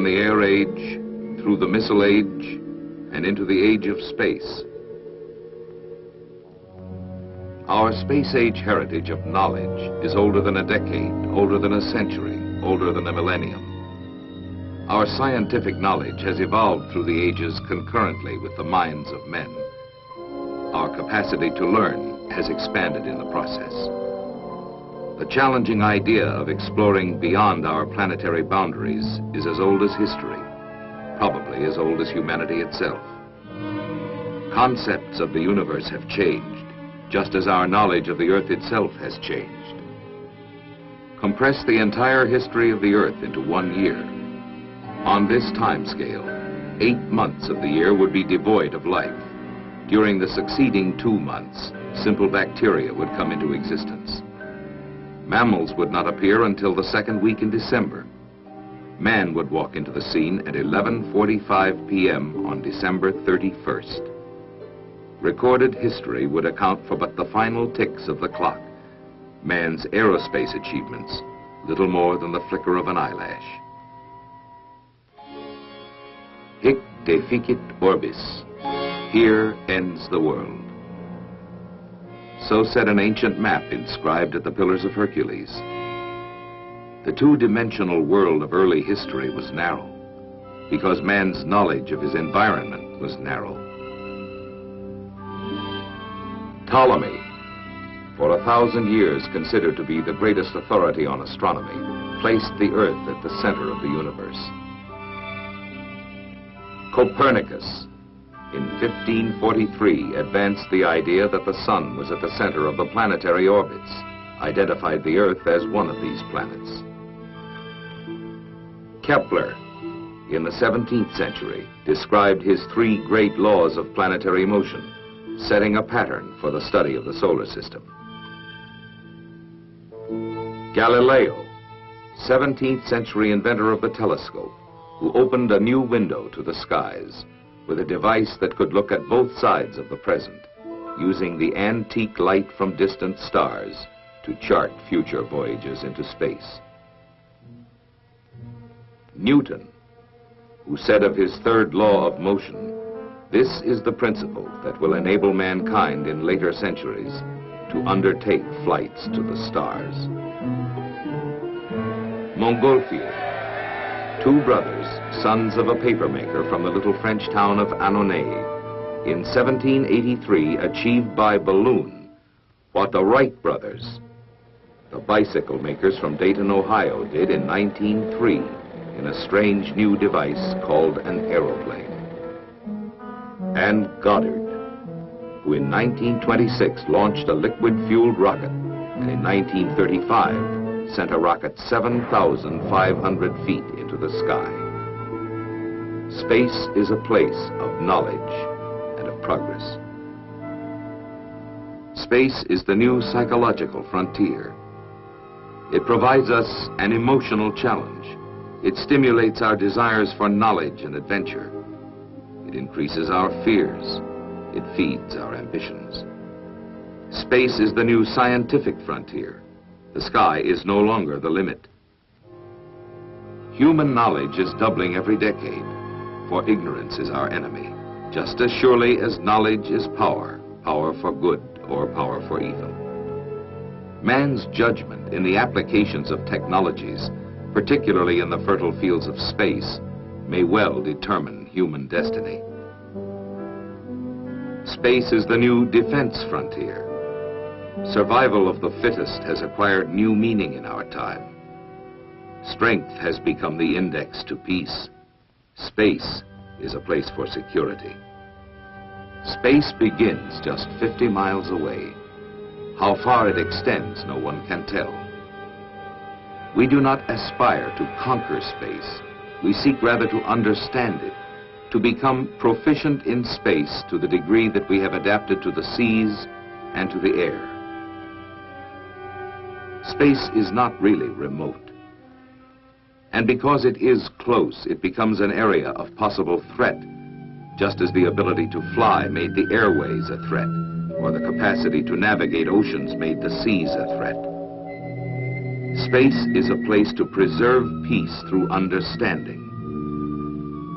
from the air age, through the missile age, and into the age of space. Our space age heritage of knowledge is older than a decade, older than a century, older than a millennium. Our scientific knowledge has evolved through the ages concurrently with the minds of men. Our capacity to learn has expanded in the process. The challenging idea of exploring beyond our planetary boundaries is as old as history, probably as old as humanity itself. Concepts of the universe have changed, just as our knowledge of the Earth itself has changed. Compress the entire history of the Earth into 1 year. On this time scale, 8 months of the year would be devoid of life. During the succeeding 2 months, simple bacteria would come into existence. Mammals would not appear until the second week in December. Man would walk into the scene at 11:45 p.m. on December 31st. Recorded history would account for but the final ticks of the clock. Man's aerospace achievements, little more than the flicker of an eyelash. Hic deficit orbis. Here ends the world. So said an ancient map inscribed at the Pillars of Hercules. The two-dimensional world of early history was narrow, because man's knowledge of his environment was narrow. Ptolemy, for 1,000 years considered to be the greatest authority on astronomy, placed the Earth at the center of the universe. Copernicus, in 1543, advanced the idea that the sun was at the center of the planetary orbits, identified the Earth as one of these planets. Kepler, in the 17th century, described his 3 great laws of planetary motion, setting a pattern for the study of the solar system. Galileo, 17th century inventor of the telescope, who opened a new window to the skies with a device that could look at both sides of the present, using the antique light from distant stars to chart future voyages into space. Newton, who said of his 3rd law of motion, "This is the principle that will enable mankind in later centuries to undertake flights to the stars." Montgolfier, 2 brothers, sons of a papermaker from the little French town of Annonay, in 1783 achieved by balloon what the Wright brothers, the bicycle makers from Dayton, Ohio, did in 1903 in a strange new device called an aeroplane. And Goddard, who in 1926 launched a liquid-fueled rocket, and in 1935 sent a rocket 7,500 feet into the sky. Space is a place of knowledge and of progress. Space is the new psychological frontier. It provides us an emotional challenge. It stimulates our desires for knowledge and adventure. It increases our fears. It feeds our ambitions. Space is the new scientific frontier. The sky is no longer the limit. Human knowledge is doubling every decade, for ignorance is our enemy, just as surely as knowledge is power, power for good or power for evil. Man's judgment in the applications of technologies, particularly in the fertile fields of space, may well determine human destiny. Space is the new defense frontier. Survival of the fittest has acquired new meaning in our time. Strength has become the index to peace. Space is a place for security. Space begins just 50 miles away. How far it extends, no one can tell. We do not aspire to conquer space. We seek rather to understand it, to become proficient in space to the degree that we have adapted to the seas and to the air. Space is not really remote. And because it is close, it becomes an area of possible threat, just as the ability to fly made the airways a threat, or the capacity to navigate oceans made the seas a threat. Space is a place to preserve peace through understanding,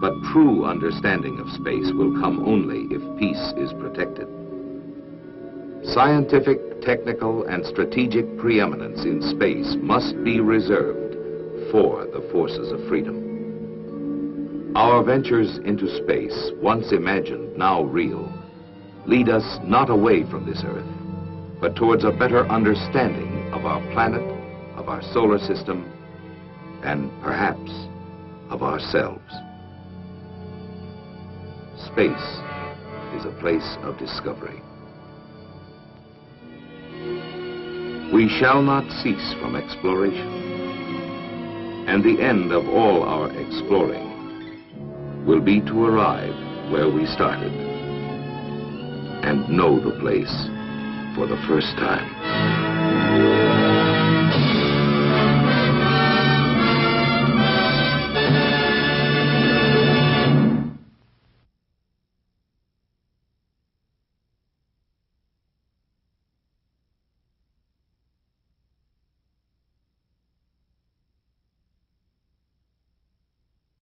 But true understanding of space will come only if peace is protected. Scientific, technical, and strategic preeminence in space must be reserved for the forces of freedom. Our ventures into space, once imagined, now real, lead us not away from this Earth, but towards a better understanding of our planet, of our solar system, and perhaps of ourselves. Space is a place of discovery. We shall not cease from exploration, and the end of all our exploring will be to arrive where we started and know the place for the first time.